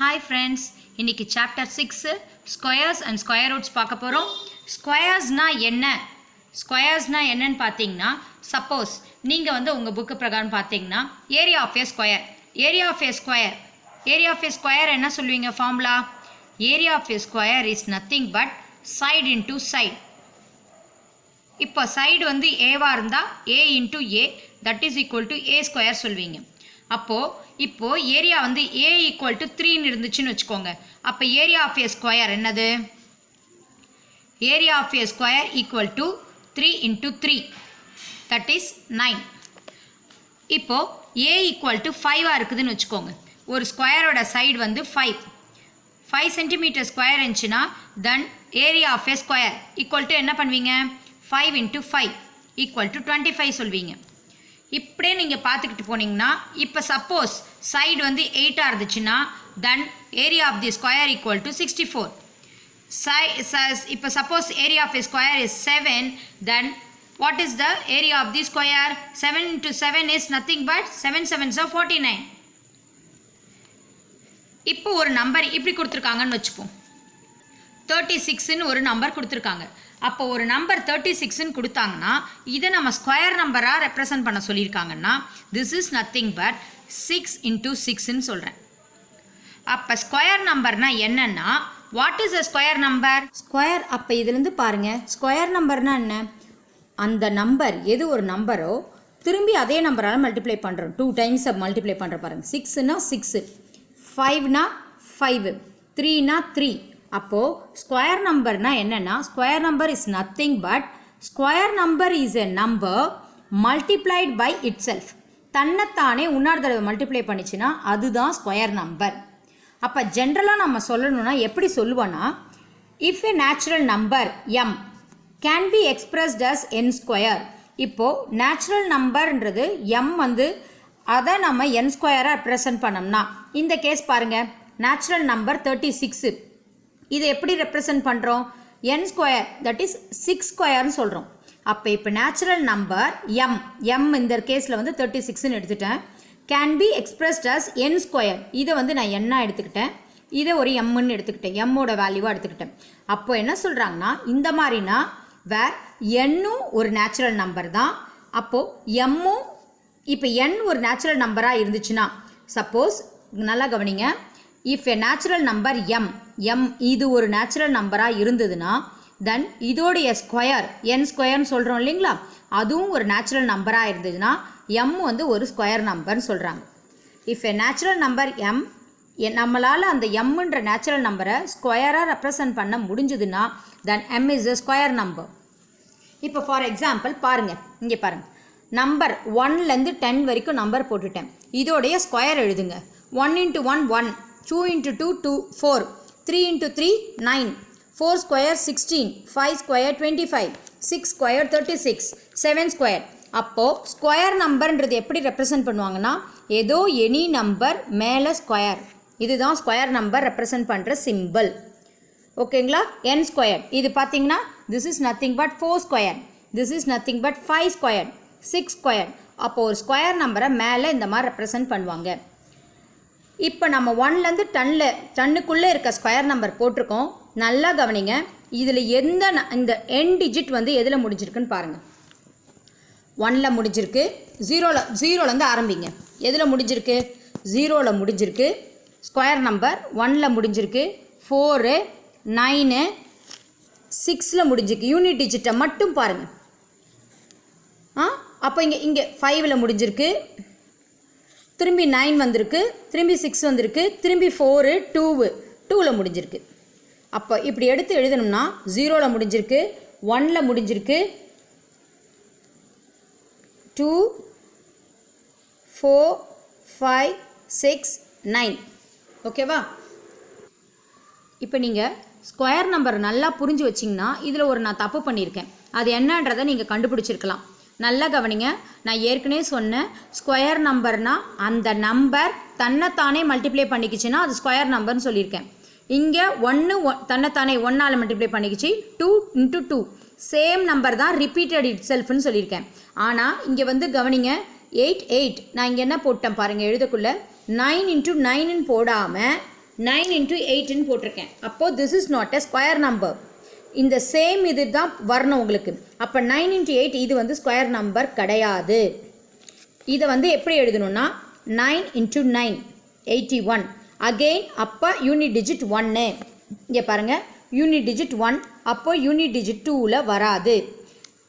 Hi friends, இன்னைக்கு chapter 6 squares and square roots பார்க்க போறோம். Squaresனா என்ன? Squaresனா என்னன்னு பாத்தீங்கன்னா, suppose நீங்க வந்து உங்க book பிரகாரம் பாத்தீங்கன்னா area of a square. Area of a square. Area of a square என்ன சொல்லுவீங்க formula? Area of a square is nothing but side into side. இப்போ side வந்து a-வா இருந்தா a into a that is equal to a square சொல்வீங்க. இப்போ area வந்து a equal to 3 இருந்துச்சுன்னு வச்சுக்கோங்க. அப்போ ஏரியா ஆஃப் a ஸ்கொயர் என்னது? Area of a square equal to 3 into 3 that is 9. இப்போ a equal to 5 இருக்குதுன்னு வச்சுக்கோங்க. ஒரு ஸ்கொயரோட சைடு வந்து 5 cm ஸ்கொயர் இருந்துச்சுன்னா then area of a square equal to என்ன பண்ணுவீங்க? 5 into 5 equal to 25 சொல்வீங்க. இப்படியே நீங்கள் பார்த்துக்கிட்டு போனீங்கன்னா இப்போ சப்போஸ் சைடு வந்து 8 இருந்துச்சுன்னா then area of the square equal to 64. இப்போ suppose area of a square is 7 then what is the area of the square? 7 into 7 is nothing but 7 7s are 49. இப்போ ஒரு நம்பர் இப்படி கொடுத்துருக்காங்கன்னு வச்சுப்போம். 36ன்னு ஒரு நம்பர் கொடுத்துருக்காங்க. அப்போ ஒரு நம்பர் 36ன்னு கொடுத்தாங்கன்னா இதை நம்ம ஸ்கொயர் நம்பராக ரெப்ரசன்ட் பண்ண சொல்லியிருக்காங்கன்னா this is nothing but 6 into 6ன்னு சொல்கிறேன். அப்போ ஸ்கொயர் நம்பர்னா என்னன்னா what is a square number? Square அப்போ இதுலேருந்து பாருங்கள், ஸ்கொயர் நம்பர்னா என்ன? அந்த நம்பர் எது ஒரு நம்பரோ திரும்பி அதே நம்பரால் மல்டிப்ளை பண்ணுறோம். 2 times மல்டிப்ளை பண்ணுற பாருங்கள். 6னா 6, 5னா 5, 3னா 3. அப்போது ஸ்கொயர் நம்பர்னா என்னென்னா square number is nothing but square number is a number multiplied by itself. தன்னைத்தானே இன்னொரு தடவை மல்டிப்ளை பண்ணிச்சுன்னா அதுதான் ஸ்கொயர் நம்பர். அப்போ ஜென்ரலாக நம்ம சொல்லணும்னா எப்படி சொல்லுவோன்னா if a natural number m can be expressed as n square. இப்போது நேச்சுரல் நம்பர்ன்றது m வந்து அதை நம்ம n ஸ்கொயராக ரெப்ரசன்ட் பண்ணோம்னா இந்த கேஸ் பாருங்கள், நேச்சுரல் நம்பர் 36. இதை எப்படி ரெப்ரசன்ட் பண்ணுறோம்? n ஸ்கொயர் தட் இஸ் 6 ஸ்கொயர்னு சொல்கிறோம். அப்போ இப்போ நேச்சுரல் நம்பர் m இந்த கேஸில் வந்து 36ன்னு எடுத்துட்டேன். Can be expressed as n square. இதை வந்து நான் n-ஆ எடுத்துக்கிட்டேன், இதை ஒரு m-ன்னு எடுத்துக்கிட்டேன், m-ஓட வேல்யூவாக எடுத்துக்கிட்டேன். அப்போ என்ன சொல்கிறாங்கன்னா இந்த மாதிரினா வேர் n-ம் ஒரு நேச்சுரல் நம்பர் தான். அப்போது m-ம் இப்போ n ஒரு நேச்சுரல் நம்பராக இருந்துச்சுன்னா சப்போஸ் நல்லா கவனிங்க, if a natural number m இது ஒரு நேச்சுரல் நம்பராக இருந்ததுன்னா தென் இதோடைய ஸ்கொயர் n ஸ்கொயர்னு சொல்கிறோம் இல்லைங்களா, அதுவும் ஒரு நேச்சுரல் நம்பராக இருந்ததுன்னா m வந்து ஒரு ஸ்கொயர் நம்பர்னு சொல்கிறாங்க. If a natural number m நம்மளால் அந்த mன்ற நேச்சுரல் நம்பரை ஸ்கொயராக ரெப்ரசன்ட் பண்ண முடிஞ்சதுன்னா தென் m is a square number. இப்போ ஃபார் எக்ஸாம்பிள் பாருங்கள், இங்கே பாருங்கள், நம்பர் 1லேருந்து 10 வரைக்கும் நம்பர் போட்டுட்டேன். இதோடைய ஸ்கொயர் எழுதுங்க. 1 into 1 1, 2 into 2 2, 4, 3 into 3 9, 4 square 16, 5 square 25, 6 square 36, 7 square. அப்போது ஸ்கொயர் நம்பர்ன்றது எப்படி ரெப்ரசன்ட் பண்ணுவாங்கன்னா ஏதோ எனி நம்பர் மேலே ஸ்கொயர், இதுதான் ஸ்கொயர் நம்பர் ரெப்ரசன்ட் பண்ணுற சிம்பிள். ஓகேங்களா? n ஸ்கொயர் இது பார்த்தீங்கன்னா this is nothing but 4 square, this is nothing but 5 square, 6 square. அப்போது ஒரு ஸ்கொயர் நம்பரை மேலே இந்த மாதிரி ரெப்ரசன்ட் பண்ணுவாங்க. இப்போ நம்ம 1லேருந்து 10க்குள்ளே இருக்க ஸ்கொயர் நம்பர் போட்டிருக்கோம். நல்லா கவனிங்க, இதில் இந்த என் டிஜிட் வந்து எதில் முடிஞ்சிருக்குன்னு பாருங்கள். 1ல் முடிஞ்சிருக்கு, 0லேருந்து ஆரம்பிங்க. எதில் முடிஞ்சிருக்கு? 0ல் முடிஞ்சிருக்கு. ஸ்கொயர் நம்பர் 1ல் முடிஞ்சிருக்கு, 4 9 6ல் முடிஞ்சிருக்கு. யூனிட் டிஜிட்டை மட்டும் பாருங்கள். அப்போ இங்கே 5ல் முடிஞ்சிருக்கு, திரும்பி 9 வந்திருக்கு, திரும்பி 6 வந்திருக்கு, திரும்பி 4 2ல் முடிஞ்சிருக்கு. அப்போ இப்படி எடுத்து எழுதணும்னா 0ல் முடிஞ்சிருக்கு, 1ல் முடிஞ்சிருக்கு, 2 4 5 6 9. ஓகேவா? இப்போ நீங்கள் ஸ்கொயர் நம்பர் நல்லா புரிஞ்சு வச்சிங்கன்னா இதில் ஒரு நான் தப்பு பண்ணியிருக்கேன், அது என்னன்றதை நீங்கள் கண்டுபிடிச்சிருக்கலாம். நல்லா கவனிங்க, நான் ஏற்கனவே சொன்னேன் ஸ்கொயர் நம்பர்னால் அந்த நம்பர் தன்னைத்தானே மல்டிப்ளை பண்ணிக்கிச்சுன்னா அது ஸ்கொயர் நம்பர்னு சொல்லியிருக்கேன். இங்கே 1 தன்னைத்தானே 1ஆல் மல்டிப்ளை பண்ணிக்கிச்சு, 2 into 2 சேம் நம்பர் தான் ரிப்பீட்டட் இட் செல்ஃப்னு சொல்லியிருக்கேன். ஆனால் இங்கே வந்து கவனிங்க 8 8 நான் இங்கே என்ன போட்டேன் பாருங்கள், எழுதக்குள்ளே 9 into 9ன்னு போடாமல் 9 into 8ன்னு போட்டிருக்கேன். அப்போது this is not a square number. இந்த சேம் இது தான் வரணும் உங்களுக்கு. அப்போ 9 into 8 இது வந்து ஸ்கொயர் நம்பர் கிடையாது. இதை வந்து எப்படி எழுதணும்னா 9 into 9 81. அகெயின் அப்போ யூனிட் டிஜிட் 1. இங்கே பாருங்கள், யூனிட் டிஜிட் 1, அப்போ யூனிட் டிஜிட் 2ல் வராது.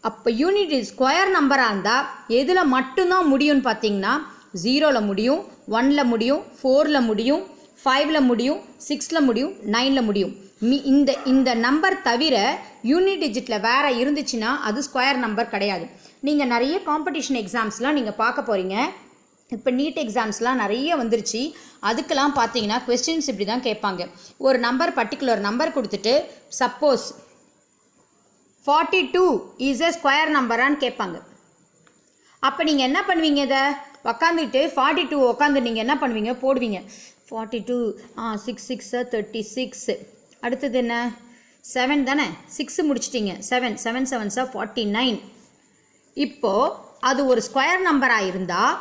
அப்போ யூனிட் ஸ்கொயர் நம்பராக இருந்தால் எதில் மட்டும்தான் முடியும்னு பார்த்தீங்கன்னா 0ல் முடியும், 1ல் முடியும், 4ல் முடியும், 5ல் முடியும், 6ல் முடியும், 9ல் முடியும். இந்த நம்பர் தவிர யூனிட் டிஜிட்டில் வேறு இருந்துச்சுன்னா அது ஸ்கொயர் நம்பர் கிடையாது. நீங்கள் நிறைய காம்படிஷன் எக்ஸாம்ஸ்லாம் நீங்கள் பார்க்க போகிறீங்க. இப்போ நீட் எக்ஸாம்ஸ்லாம் நிறைய வந்துருச்சு. அதுக்கெல்லாம் பார்த்தீங்கன்னா கொஸ்டின்ஸ் இப்படி தான் கேட்பாங்க. ஒரு நம்பர் பர்டிகுலர் நம்பர் கொடுத்துட்டு சப்போஸ் 42 இஸ் எ ஸ்கொயர் நம்பரான்னு கேட்பாங்க. அப்போ நீங்கள் என்ன பண்ணுவீங்க? இதை உக்காந்துட்டு 42 உட்காந்து நீங்கள் என்ன பண்ணுவீங்க? போடுவீங்க 42 6 6 36. அடுத்தது என்ன? 7 தானே, 6 முடிச்சிட்டிங்க. 7 7 7 49. இப்போது அது ஒரு ஸ்கொயர் நம்பராக இருந்தால்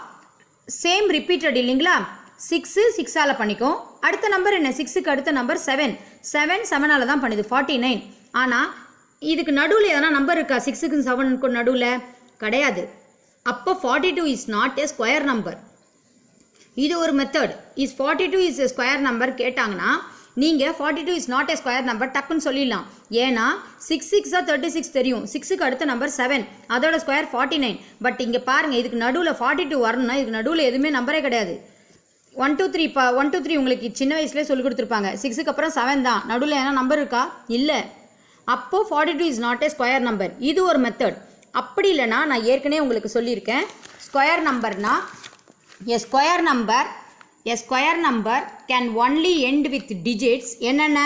சேம் ரிப்பீட்டட் இல்லைங்களா? 6 6ஆல் பண்ணிக்கும். அடுத்த நம்பர் என்ன? 6க்கு அடுத்த நம்பர் 7 7 7ஆல் தான் பண்ணுது 49. ஆனால் இதுக்கு நடுவில் எதனா நம்பர் இருக்கா? 6க்கும் 7க்கும் நடுவில் கிடையாது. அப்போ 42 is not a square number. இது ஒரு method. Is 42 is a square number கேட்டாங்கன்னா நீங்கள் 42 is not a square number டக்குன்னு சொல்லிடலாம். ஏன்னா 6 6 36 தெரியும். 6க்கு அடுத்த நம்பர் 7, அதோட ஸ்கொயர் 49. பட் இங்கே பாருங்கள், இதுக்கு நடுவில் 42 வரணும்னா இதுக்கு நடுவில் எதுவுமே நம்பரே கிடையாது. 1 2 3 1 2 3 உங்களுக்கு சின்ன வயசுலேயே சொல்லி கொடுத்துருப்பாங்க. 6க்கு அப்புறம் 7 தான். நடுவில் ஏன்னா நம்பர் இருக்கா? இல்லை. அப்போது 42 is not a square number. இது ஒரு மெத்தட். அப்படி இல்லைனா நான் ஏற்கனவே உங்களுக்கு சொல்லியிருக்கேன். ஸ்கொயர் நம்பர்னா a square number can only end with digits. என்னென்ன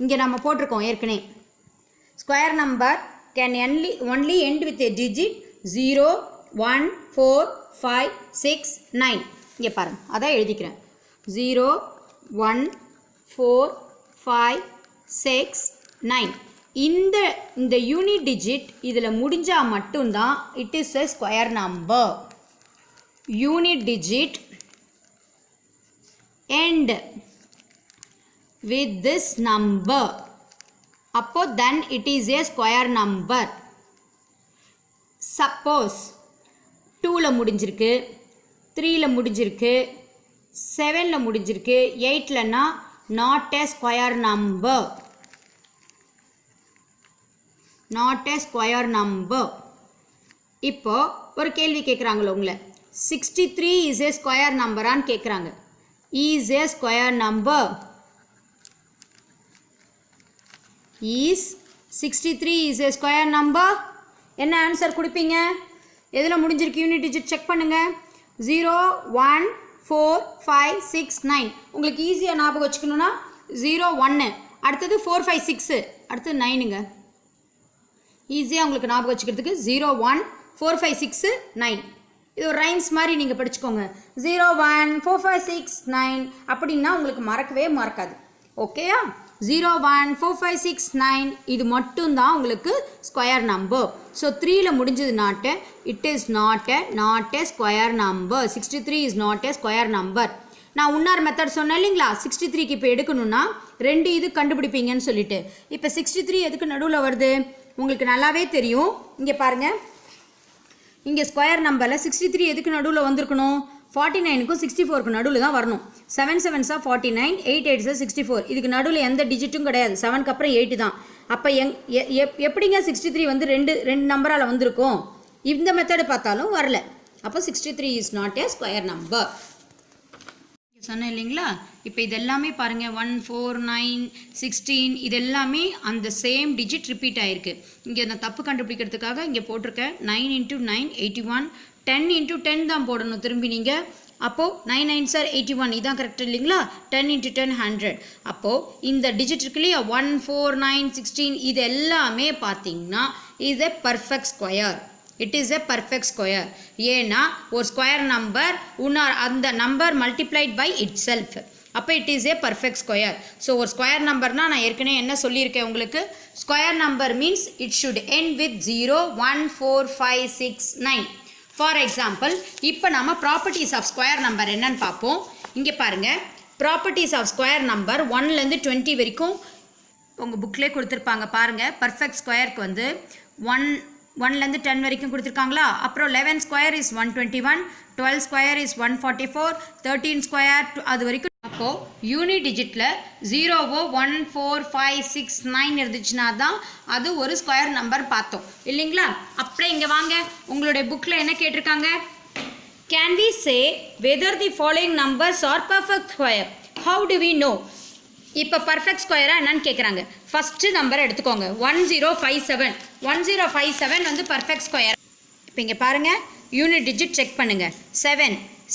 இங்கே நம்ம போட்டிருக்கோம் ஏற்கனவே. Square number can only end with a digit 0 1 4 5 6 9. இங்கே பாருங்கள், அதான் எழுதிக்கிறேன். 0 1 4 5 6 9. இந்த யூனிட் டிஜிட் இதில் முடிஞ்சால் மட்டும்தான் it is a square number. Unit digit end with this number, அப்போ then it is a square number. suppose 2ல முடிஞ்சிருக்கு, 3ல முடிஞ்சிருக்கு, 7ல முடிஞ்சிருக்கு, 8லனா not a square number. not a square number. இப்போ ஒரு கேள்வி கேட்குறாங்களோ உங்களை, 63 is a square numberன்னு கேட்குறாங்க. is a square number. is 63 is a square number. என்ன ஆன்சர் கொடுப்பீங்க? எதில் முடிஞ்சிருக்கு யூனிட் டிஜிட் செக் பண்ணுங்க. 0 1 4 5 6 9. உங்களுக்கு ஈஸியாக ஞாபகம் வச்சுக்கணுன்னா 0 1, அடுத்தது 4 5 6, அடுத்தது 9ங்க. ஈஸியாக உங்களுக்கு ஞாபகம் வச்சுக்கிறதுக்கு 0 1 4 5 6 9. இது ஒரு ரைம்ஸ் மாதிரி நீங்கள் படிச்சுக்கோங்க. 0 1 4 5 6 9 அப்படின்னா உங்களுக்கு மறக்கவே மறக்காது. ஓகேயா? 0 1 4 5 6 9 இது மட்டும்தான் உங்களுக்கு ஸ்கொயர் நம்பர். ஸோ 3ல முடிஞ்சது not, it is not a square number. 63 is not a square number. நான் இன்னொரு மெத்தட் சொன்னேன் இல்லைங்களா? 63க்கு இப்போ எடுக்கணும்னா 2 இது கண்டுபிடிப்பீங்கன்னு சொல்லிட்டு. இப்போ 63 எதுக்கு நடுவில் வருது உங்களுக்கு நல்லாவே தெரியும். இங்கே பாருங்கள், இங்கே ஸ்கொயர் நம்பரில் 63 எதுக்கு நடுவில் வந்திருக்கணும்? 49க்கும் 64க்கும் நடுவில் தான் வரணும். 7 7 49, 8 8 64. இதுக்கு நடுவில் எந்த டிஜிட்டும் கிடையாது. 7க்கு அப்புறம் 8 தான். அப்போ எப்படிங்க 63 வந்து ரெண்டு நம்பரால் வந்திருக்கும்? இந்த மெத்தடு பார்த்தாலும் வரல. அப்போ 63 is not a square number. சொன்னேன் இல்லைங்களா? இப்போ இதெல்லாமே பாருங்கள், 1 4 9 16 இது எல்லாமே அந்த சேம் டிஜிட் ரிப்பீட் ஆகிருக்கு. இங்கே நான் தப்பு கண்டுபிடிக்கிறதுக்காக இங்கே போட்டிருக்கேன் 9 into 9 81, 10 into 10 தான் போடணும் திரும்பி நீங்கள். அப்போது 9 9 81 இதான் கரெக்ட் இல்லைங்களா? 10 into 10 100. அப்போது இந்த டிஜிட் இருக்கு இல்லையா 1 4 9 16 இது எல்லாமே பார்த்தீங்கன்னா is a perfect square. It is a perfect square. ஏன்னா ஒரு ஸ்கொயர் நம்பர் அந்த number multiplied by itself. அப்போ it is a perfect square. So ஒரு ஸ்கொயர் நம்பர்னால் நான் ஏற்கனவே என்ன சொல்லியிருக்கேன் உங்களுக்கு? Square number means it should end with 0 1 4 5 6 9. For example இப்போ நம்ம ப்ராப்பர்ட்டிஸ் ஆஃப் ஸ்கொயர் நம்பர் என்னன்னு பார்ப்போம். இங்கே பாருங்கள், ப்ராப்பர்ட்டிஸ் ஆஃப் ஸ்கொயர் நம்பர் 1லேருந்து 20 வரைக்கும் உங்கள் புக்லேயே கொடுத்துருப்பாங்க பாருங்கள். பர்ஃபெக்ட் ஸ்கொயருக்கு வந்து 1லேருந்து 10 வரைக்கும் கொடுத்துருக்காங்களா. அப்புறம் 11 square is 121, 12 square is 144, 13 square அது வரைக்கும். அப்போது யூனிட் டிஜிட்டில் 0, 1, 4, 5, 6, 9 இருந்துச்சுன்னா தான் அது ஒரு ஸ்கொயர் நம்பர் பார்த்தோம் இல்லைங்களா. அப்படியே இங்கே வாங்க, உங்களுடைய புக்கில் என்ன கேட்டிருக்காங்க? Can we say whether the following numbers are perfect square? How do we know? இப்போ பர்ஃபெக்ட் ஸ்கொயராக என்னன்னு கேட்குறாங்க. ஃபஸ்ட்டு நம்பர் எடுத்துக்கோங்க 1057. 1057 வந்து பர்ஃபெக்ட் ஸ்கொயர். இப்போ இங்கே பாருங்கள், யூனிட் டிஜிட் செக் பண்ணுங்கள்.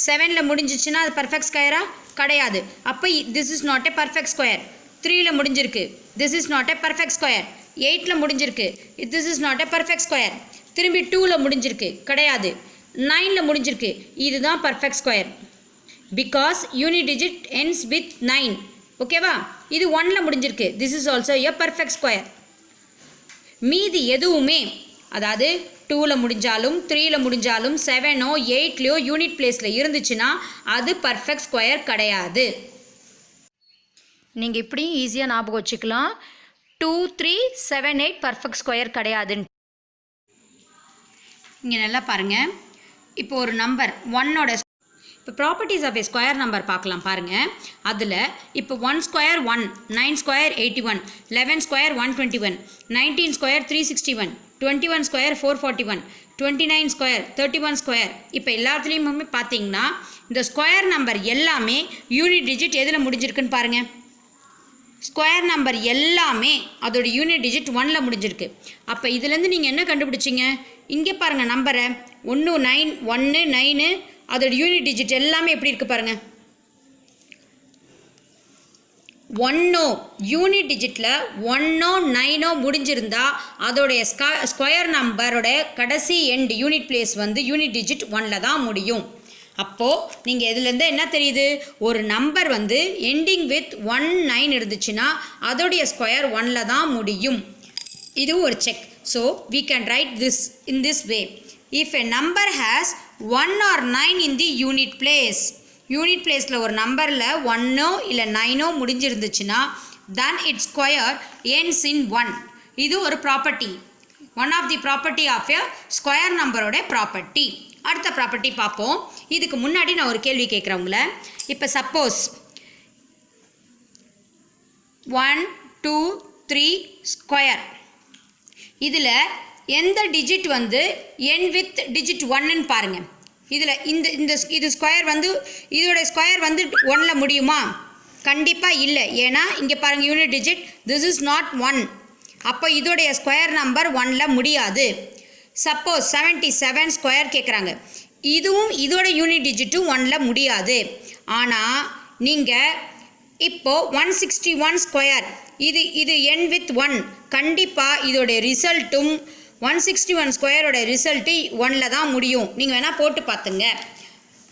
7ல் முடிஞ்சிச்சுன்னா அது பர்ஃபெக்ட் ஸ்கொயரா? கிடையாது. அப்போ this is not a perfect square. 3ல் முடிஞ்சிருக்கு, this is not a perfect square. 8ல் முடிஞ்சிருக்கு, this is not a perfect square. திரும்பி 2ல் முடிஞ்சிருக்கு, கிடையாது. 9ல் முடிஞ்சிருக்கு, இதுதான் perfect square. Because unit digit ends with 9. ஓகேவா? இது 1ல் முடிஞ்சிருக்கு, this is also a perfect square. மீதி எதுவுமே, அதாவது 2ல் முடிஞ்சாலும் 3ல் முடிஞ்சாலும் 7ஓ 8லையோ யூனிட் பிளேஸில் இருந்துச்சுன்னா அது பர்ஃபெக்ட் ஸ்கொயர் கிடையாது. நீங்கள் இப்படியும் ஈஸியாக ஞாபகம் வச்சுக்கலாம். 2, 3, 7, 8 பர்ஃபெக்ட் ஸ்கொயர் கிடையாதுன்னு. இங்கே நல்லா பாருங்கள். இப்போ ஒரு நம்பர் 1ஓட இப்போ properties of a square number பார்க்கலாம் பாருங்கள். அதில் இப்போ 1 square 1, 9 square 81, 11 square 121, 19 square 361, 21 square 441, 29 square 31 square. இப்போ எல்லாத்துலேயுமே பார்த்தீங்கன்னா இந்த ஸ்கொயர் நம்பர் எல்லாமே யூனிட் டிஜிட் எதில் முடிஞ்சிருக்குன்னு பாருங்கள். ஸ்கொயர் நம்பர் எல்லாமே அதோட யூனிட் டிஜிட் 1ல் முடிஞ்சிருக்கு. அப்போ இதுலேருந்து நீங்கள் என்ன கண்டுபிடிச்சிங்க? இங்கே பாருங்கள் நம்பரை 1, 9 அதோட யூனிட் டிஜிட் எல்லாமே எப்படி இருக்குது பாருங்கள். 1ஓ யூனிட் டிஜிட்டில் 1ஓ 9ஓ முடிஞ்சிருந்தா அதோடைய ஸ்கொயர் நம்பரோட கடைசி எண்ட் யூனிட் பிளேஸ் வந்து யூனிட் டிஜிட் 1ல் தான் முடியும். அப்போது நீங்கள் இதுலேருந்து என்ன தெரியுது? ஒரு நம்பர் வந்து எண்டிங் வித் 1, 9 இருந்துச்சுன்னா அதோடைய ஸ்கொயர் 1ல் தான் முடியும். இது ஒரு check. So we can write this in this way. If a number has 1 or 9 in the unit place, unit பிளேஸில் ஒரு நம்பரில் 1ஓ இல்லை 9ஓ முடிஞ்சிருந்துச்சுன்னா then its square ends in 1. இது ஒரு property, one of the property of a square நம்பரோட property. அடுத்த property பார்ப்போம். இதுக்கு முன்னாடி நான் ஒரு கேள்வி கேட்குறேன் உங்களை. இப்போ சப்போஸ் 1, 2, 3 ஸ்கொயர், இதில் எந்த டிஜிட் வந்து எண்ட் வித் டிஜிட் 1ன்னு பாருங்கள். இதில் இது ஸ்கொயர் வந்து இதோட ஸ்கொயர் வந்து 1ல் முடியுமா? கண்டிப்பாக இல்லை. ஏன்னா இங்கே பாருங்கள் unit digit this is not 1. அப்போ இதோடைய ஸ்கொயர் நம்பர் 1ல் முடியாது. சப்போஸ் 77 ஸ்கொயர் கேட்குறாங்க, இதுவும் இதோட யூனிட் டிஜிட்டும் 1ல் முடியாது. ஆனால் நீங்கள் இப்போது 161 ஸ்கொயர் இது எண்ட் வித் 1, கண்டிப்பாக இதோடைய ரிசல்ட்டும் 161 ஸ்கொயரோட ரிசல்ட்டு 1ல் தான் முடியும். நீங்கள் வேணால் போட்டு பார்த்துங்க.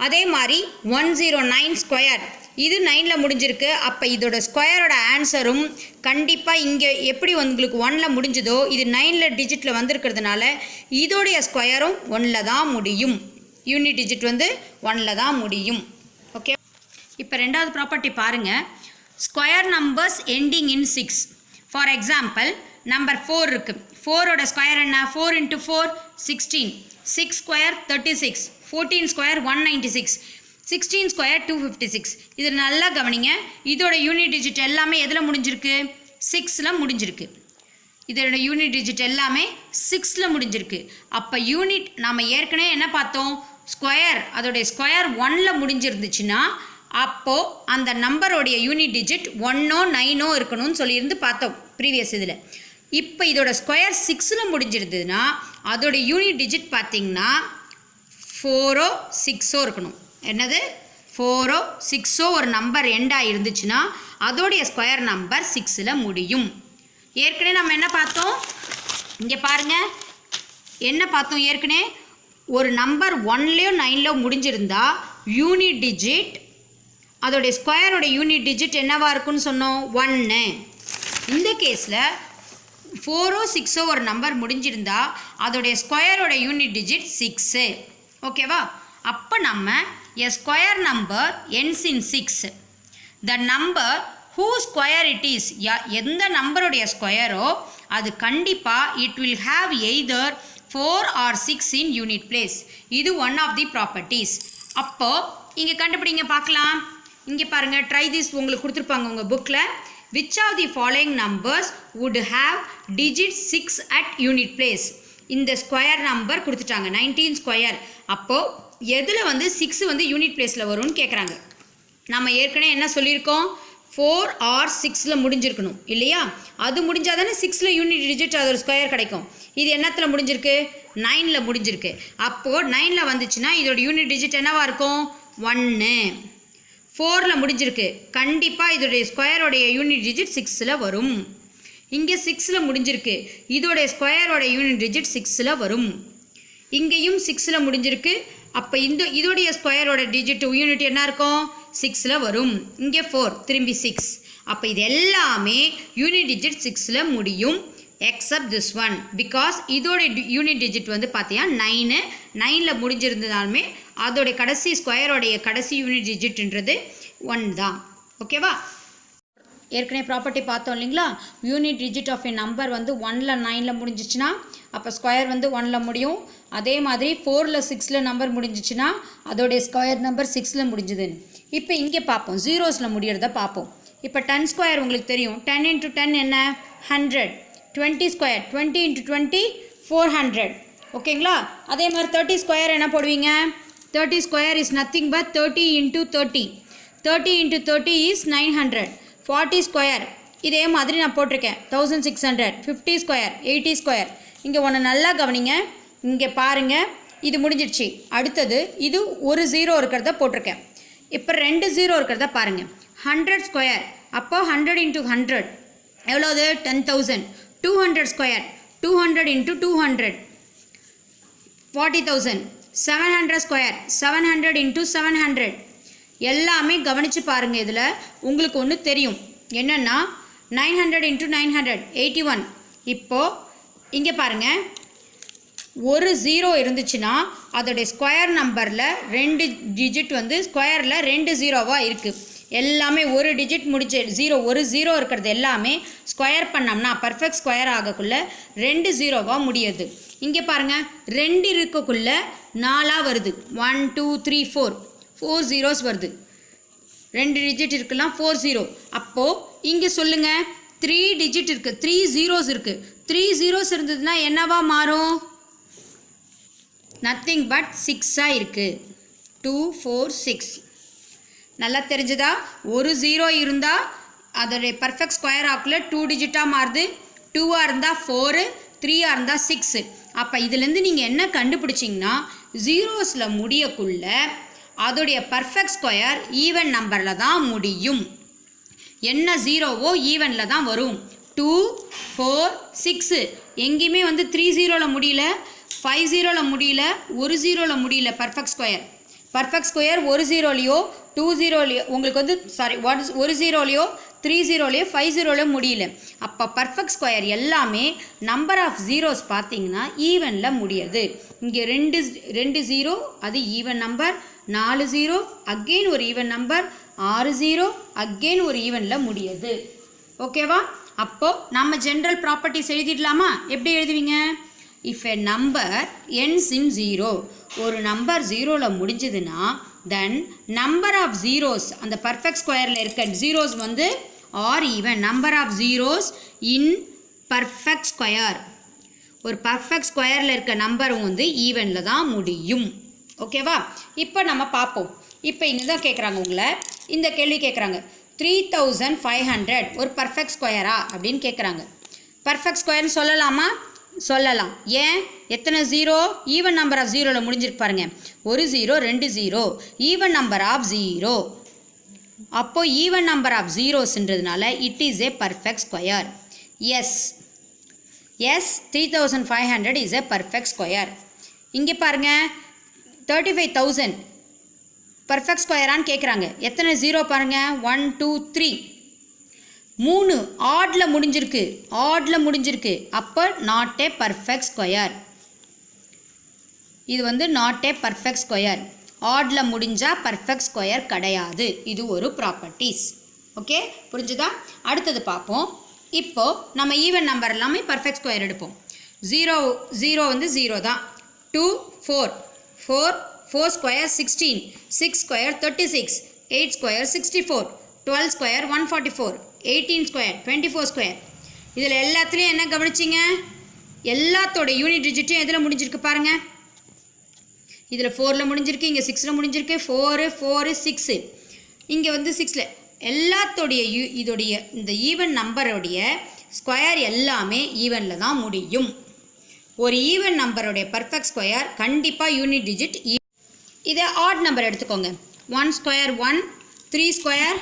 அதே மாதிரி 109 ஸ்கொயர் இது 9ல் முடிஞ்சிருக்கு. அப்போ இதோட ஸ்கொயரோட ஆன்சரும் கண்டிப்பாக இங்கே எப்படி உங்களுக்கு 1ல் முடிஞ்சதோ இது 9ல் டிஜிட்டில் வந்திருக்கிறதுனால இதோடைய ஸ்கொயரும் 1ல் தான் முடியும். யூனிட் டிஜிட் வந்து 1ல் தான் முடியும். ஓகே. இப்போ ரெண்டாவது ப்ராப்பர்ட்டி பாருங்கள். Square numbers ending in 6. For example number 4 இருக்குது. 4ஓட ஸ்கொயர் என்ன? 4 × 4 16, 6 ஸ்கொயர் 36, 14 ஸ்கொயர் 196, 16 ஸ்கொயர் 256. இது நல்லா கவனிங்க. இதோட யூனிட் டிஜிட் எல்லாமே எதில் முடிஞ்சிருக்கு? 6ல் முடிஞ்சிருக்கு. இதோட யூனிட் டிஜிட் எல்லாமே 6ல் முடிஞ்சிருக்கு. அப்போ யூனிட் நாம் ஏற்கனவே என்ன பார்த்தோம்? ஸ்கொயர் அதோடைய ஸ்கொயர் 1ல் முடிஞ்சிருந்துச்சுன்னா அப்போது அந்த நம்பரோடைய யூனிட் டிஜிட் 1ஓ 9ஓ இருக்கணும்னு சொல்லியிருந்து பார்த்தோம் ப்ரீவியஸ் இதில். இப்போ இதோட ஸ்கொயர் 6ல் முடிஞ்சிருந்ததுன்னா அதோட யூனிட் டிஜிட் பார்த்திங்கன்னா 4ஓ 6ஓ இருக்கணும். என்னது? 4ஓ 6ஓ ஒரு நம்பர் எண்டாக இருந்துச்சுன்னா அதோடைய ஸ்கொயர் நம்பர் 6ல் முடியும். ஏற்கனவே நம்ம என்ன பார்த்தோம்? இங்கே பாருங்கள், என்ன பார்த்தோம் ஏற்கனவே? ஒரு நம்பர் 1லேயோ 9லேயோ முடிஞ்சிருந்தா யூனிட் டிஜிட் அதோடைய ஸ்கொயரோட யூனிட் டிஜிட் என்னவாக இருக்குன்னு சொன்னோம்? 1. இந்த கேஸில் 4ஓ 6ஓ ஒரு நம்பர் முடிஞ்சிருந்தா அதோடைய ஸ்கொயரோட யூனிட் டிஜிட் 6. ஓகேவா? அப்போ நம்ம எ square number ends in 6. The number who square it is, எந்த நம்பருடைய ஸ்கொயரோ அது கண்டிப்பாக it will have either 4 or 6 in unit place. இது ஒன் ஆஃப் தி ப்ராப்பர்ட்டிஸ். அப்போது இங்கே கண்டுபிடிங்க பார்க்கலாம். இங்கே பாருங்கள், ட்ரை திஸ் உங்களுக்கு கொடுத்துருப்பாங்க உங்கள் புக்கில். which of the following numbers would have digit 6 at unit place? இந்த ஸ்கொயர் நம்பர் கொடுத்துட்டாங்க 19 ஸ்கொயர். அப்போது எதில் வந்து 6 வந்து யூனிட் பிளேஸில் வரும்னு கேட்குறாங்க. நம்ம ஏற்கனவே என்ன சொல்லியிருக்கோம், 4 or 6ல் முடிஞ்சிருக்கணும் இல்லையா? அது முடிஞ்சால் தானே 6ல் யூனிட் டிஜிட் அது ஒரு ஸ்கொயர் கிடைக்கும். இது என்னத்தில் முடிஞ்சிருக்கு, 9ல் முடிஞ்சிருக்கு. அப்போது 9ல் வந்துச்சுன்னா இதோட யூனிட் டிஜிட் என்னவாக இருக்கும், 1. 4ல் முடிஞ்சிருக்கு, கண்டிப்பாக இதோடைய ஸ்கொயரோடைய யூனிட் டிஜிட் 6ல் வரும். இங்கே 6ல் முடிஞ்சிருக்கு, இதோடைய ஸ்கொயரோட யூனிட் டிஜிட் 6ல் வரும். இங்கேயும் 6ல் முடிஞ்சிருக்கு, அப்போ இதோடைய ஸ்கொயரோட டிஜிட் யூனிட் என்ன இருக்கும், 6ல் வரும். இங்கே 4 திரும்பி 6. அப்போ இது எல்லாமே யூனிட் டிஜிட் 6ல் முடியும் எக்ஸப்ட் திஸ் ஒன். பிகாஸ் இதோட யூனிட் டிஜிட் வந்து பார்த்தீங்கன்னா 9ல் முடிஞ்சிருந்ததாலுமே அதோடைய கடைசி ஸ்கொயரோடைய கடைசி யூனிட் டிஜிட்ன்றது 1 தான். ஓகேவா? ஏற்கனவே ப்ராப்பர்ட்டி பார்த்தோம் இல்லைங்களா, unit digit of a number வந்து 1ல் 9ல் முடிஞ்சிச்சுன்னா அப்போ ஸ்கொயர் வந்து 1ல் முடியும். அதே மாதிரி 4ல் 6ல் நம்பர் முடிஞ்சிச்சுன்னா அதோடைய ஸ்கொயர் நம்பர் 6ல் முடிஞ்சுதுன்னு. இப்போ இங்கே பார்ப்போம், ஜீரோஸில் முடியறத பார்ப்போம். இப்போ 10 ஸ்கொயர் உங்களுக்கு தெரியும், 10 × 10 என்ன 100. 20 ஸ்கொயர் 20 × 20 400. ஓகேங்களா? அதே மாதிரி 30 ஸ்கொயர் என்ன போடுவீங்க, 30 square is nothing but 30 × 30. 30 × 30 is 900. 40 square இதே மாதிரி நான் போட்டிருக்கேன் 1600. 50 ஸ்கொயர் 80 ஸ்கொயர். இங்கே ஒன்று நல்லா கவனிங்க, இங்கே பாருங்கள், இது முடிஞ்சிடுச்சு. அடுத்தது இது ஒரு 0 இருக்கிறத போட்டிருக்கேன். இப்போ 2 0 இருக்கிறத பாருங்கள். 100 ஸ்கொயர் அப்போ 100 × 100 எவ்வளோது 10,000. 200 ஸ்கொயர் 200 × 200 40,000. 700 ஸ்கொயர் 700 × 700. எல்லாமே கவனித்து பாருங்கள். இதில் உங்களுக்கு ஒன்று தெரியும் என்னென்னா 900 × 900 81. இப்போது இங்கே பாருங்கள், ஒரு 0 இருந்துச்சுன்னா அதோடைய ஸ்கொயர் நம்பரில் 2 டிஜிட் வந்து ஸ்கொயரில் 2 0வாக இருக்குது. எல்லாமே ஒரு டிஜிட் முடிச்ச 0 ஒரு 0 இருக்கிறது எல்லாமே ஸ்கொயர் பண்ணோம்னா பர்ஃபெக்ட் ஸ்கொயர் ஆகக்குள்ளே 2 0வாக முடியுது. இங்கே பாருங்கள், 2 இருக்கக்குள்ளே 4ஆக வருது. 1 2 3 4 zeros வருது. 2 டிஜிட் இருக்குலாம் 4 0. அப்போது இங்கே சொல்லுங்கள், 3 டிஜிட் இருக்குது, 3 zeros இருக்குது. 3 zeros இருந்ததுன்னா என்னவா மாறும், நத்திங் பட் 6ஆக இருக்குது. 2 4 6. நல்லா தெரிஞ்சுதா? ஒரு 0 இருந்தால் அதோடைய பர்ஃபெக்ட் ஸ்கொயர் ஆக்குள்ள 2 டிஜிட்டாக மாறுது. 2ஆக இருந்தால் 4, 3ஆக இருந்தால் 6. அப்போ இதுலேருந்து நீங்கள் என்ன கண்டுபிடிச்சிங்கன்னா, ஜீரோஸில் முடியக்குள்ள அதோடைய பர்ஃபெக்ட் ஸ்கொயர் ஈவன் நம்பரில் தான் முடியும். என்ன 0வோ ஈவனில் தான் வரும். 2 4 6 எங்கேயுமே வந்து 3 0ல் முடியல, 5 0ல் முடியல, ஒரு 0ல் முடியல. பர்ஃபெக்ட் ஸ்கொயர் ஒரு 0லையோ 2 0லையோ உங்களுக்கு வந்து ஒரு 0லையோ 3 0லையோ 5 0லையோ முடியல. அப்போ பர்ஃபெக்ட் ஸ்கொயர் எல்லாமே நம்பர் ஆஃப் ஜீரோஸ் பார்த்தீங்கன்னா ஈவனில் முடியுது. இங்கே 2 0 அது ஈவன் நம்பர், 4 0 அகெயின் ஒரு ஈவன் நம்பர், 6 0 அகெயின் ஒரு ஈவனில் முடியுது. ஓகேவா? அப்போது நம்ம ஜென்ரல் ப்ராப்பர்ட்டிஸ் எழுதிடலாமா? எப்படி எழுதுவீங்க? If a number ends in 0, ஒரு நம்பர் 0ல் முடிஞ்சதுன்னா தென் நம்பர் ஆஃப் ஜீரோஸ் அந்த பர்ஃபெக்ட் ஸ்கொயரில் இருக்க ஜீரோஸ் வந்து are even. Number of zeros in perfect square, ஒரு பர்ஃபெக்ட் ஸ்கொயரில் இருக்க நம்பரும் வந்து ஈவனில் தான் முடியும். ஓகேவா? இப்போ நம்ம பார்ப்போம். இப்போ இங்கே தான் கேட்குறாங்க, உங்களை இந்த கேள்வி கேட்குறாங்க, 3500 ஒரு பர்ஃபெக்ட் ஸ்கொயரா அப்படின்னு கேட்குறாங்க. பர்ஃபெக்ட் ஸ்கொயர்னு சொல்லலாமா? சொல்லலாம். ஏன்? எத்தனை 0? ஈவன் நம்பர் ஆஃப் 0ல் முடிஞ்சிருக்கு பாருங்க. ஒரு 0 2 0 ஈவன் நம்பர் ஆஃப் 0. அப்போ ஈவன் நம்பர் ஆஃப் ஜீரோஸ்ன்றதுனால it is a perfect square. Yes 3500 is a perfect square. இங்கே பாருங்க, 35,000 பர்ஃபெக்ட் ஸ்கொயரான்னு கேட்குறாங்க. எத்தனை 0 பாருங்கள், 1 2 3 3 ஆட்ல முடிஞ்சிருக்கு. அப்போ நாட் ஏ பர்ஃபெக்ட் ஸ்கொயர். இது வந்து நாட் ஏ பர்ஃபெக்ட் ஸ்கொயர். ஆட்ல முடிஞ்சால் பர்ஃபெக்ட் ஸ்கொயர் கிடையாது. இது ஒரு ப்ராப்பர்ட்டிஸ். ஓகே, புரிஞ்சுதா? அடுத்தது பார்ப்போம். இப்போது நம்ம ஈவன் நம்பர் எல்லாமே பர்ஃபெக்ட் ஸ்கொயர் எடுப்போம். 0 வந்து 0 தான். 2 4 square 16, 6 square 36, 8 square 64, 12 square 144, 18 square 24 square. இதில் எல்லாத்துலேயும் என்ன கவனிச்சிங்க? எல்லாத்தோட யூனிட் டிஜிட்டும் எதில் முடிஞ்சிருக்கு பாருங்கள். இதில் 4ல் முடிஞ்சிருக்கு, இங்கே 6ல் முடிஞ்சிருக்கு. 4 6, இங்கே வந்து 6ல். எல்லாத்தோடைய இதோடைய இந்த ஈவன் நம்பருடைய ஸ்கொயர் எல்லாமே ஈவனில் தான் முடியும். ஒரு ஈவன் நம்பருடைய பர்ஃபெக்ட் ஸ்கொயர் கண்டிப்பாக யூனிட் டிஜிட். இதை ஆட் நம்பர் எடுத்துக்கோங்க. 1 ஸ்கொயர் 1, 3 ஸ்கொயர்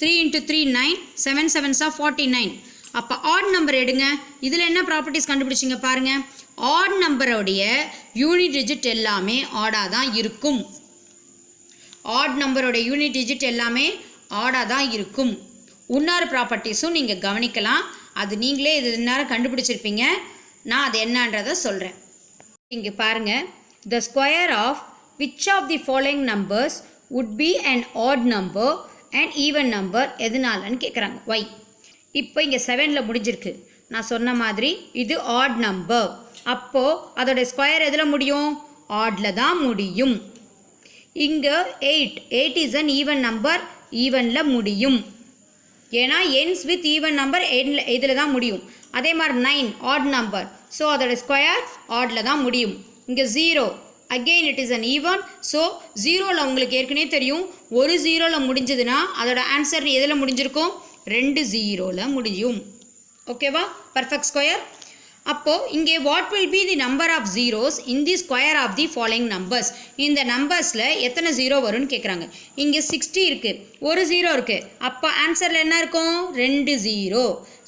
3 × 3 9, 7 7s 49. அப்போ ஆட் நம்பர் எடுங்க. இதில் என்ன ப்ராப்பர்ட்டிஸ் கண்டுபிடிச்சிங்க பாருங்கள். ஆட் நம்பருடைய யூனிட் டிஜிட் எல்லாமே ஆடாக தான் இருக்கும். ஆட் நம்பரோட யூனிட் டிஜிட் எல்லாமே ஆடாக தான் இருக்கும். இன்னொரு ப்ராப்பர்ட்டிஸும் நீங்கள் கவனிக்கலாம். அது நீங்களே இது நேரம் கண்டுபிடிச்சிருப்பீங்க. நான் அது என்னன்றதை சொல்கிறேன். இங்கே பாருங்கள். The square of which of the following numbers would be an odd number and even number எதுனாலன்னு கேட்குறாங்க. ஒய். இப்போ இங்கே 7ல் முடிஞ்சிருக்கு. நான் சொன்ன மாதிரி இது ஆட் நம்பர். அப்போது அதோடைய ஸ்கொயர் எதில் முடியும்? ஆடில் தான் முடியும். இங்கே 8 இஸ் அன் ஈவன் நம்பர், ஈவனில் முடியும். ஏன்னா எண்ட்ஸ் வித் ஈவன் நம்பர் இதில் தான் முடியும். அதே மாதிரி 9 ஆட் நம்பர், ஸோ அதோட ஸ்கொயர் ஆடில் தான் முடியும். இங்கே 0 again it is an even, so 0ல் உங்களுக்கு ஏற்கனவே தெரியும். ஒரு 0ல் முடிஞ்சதுன்னா அதோட ஆன்சர் எதில் முடிஞ்சிருக்கும்? 2 0ல் முடியும். ஓகேவா? Perfect square. அப்போது இங்கே what will be the number of zeros in the square of the following numbers. இந்த நம்பர்ஸில் எத்தனை 0 வரும்னு கேட்குறாங்க. இங்கே 60 இருக்குது, ஒரு 0 இருக்குது. அப்போ ஆன்சரில் என்ன இருக்கும்? 2 0.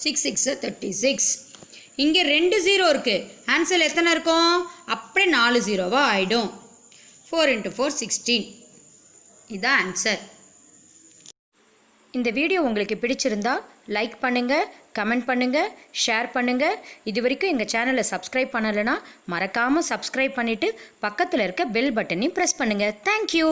6 6 36. இங்கே 2 0 இருக்குது. ஆன்சரில் எத்தனை இருக்கும்? அப்படியே 4 0வாக ஆகிடும். 4 × 4 16. இதுதான் ஆன்சர். இந்த வீடியோ உங்களுக்கு பிடிச்சிருந்தா லைக் பண்ணுங்கள், கமெண்ட் பண்ணுங்கள், ஷேர் பண்ணுங்கள். இது வரைக்கும் எங்கள் சேனலை சப்ஸ்கிரைப் பண்ணலைன்னா மறக்காமல் சப்ஸ்கிரைப் பண்ணிவிட்டு பக்கத்தில் இருக்க பெல் பட்டனையும் ப்ரெஸ் பண்ணுங்கள். தேங்க்யூ.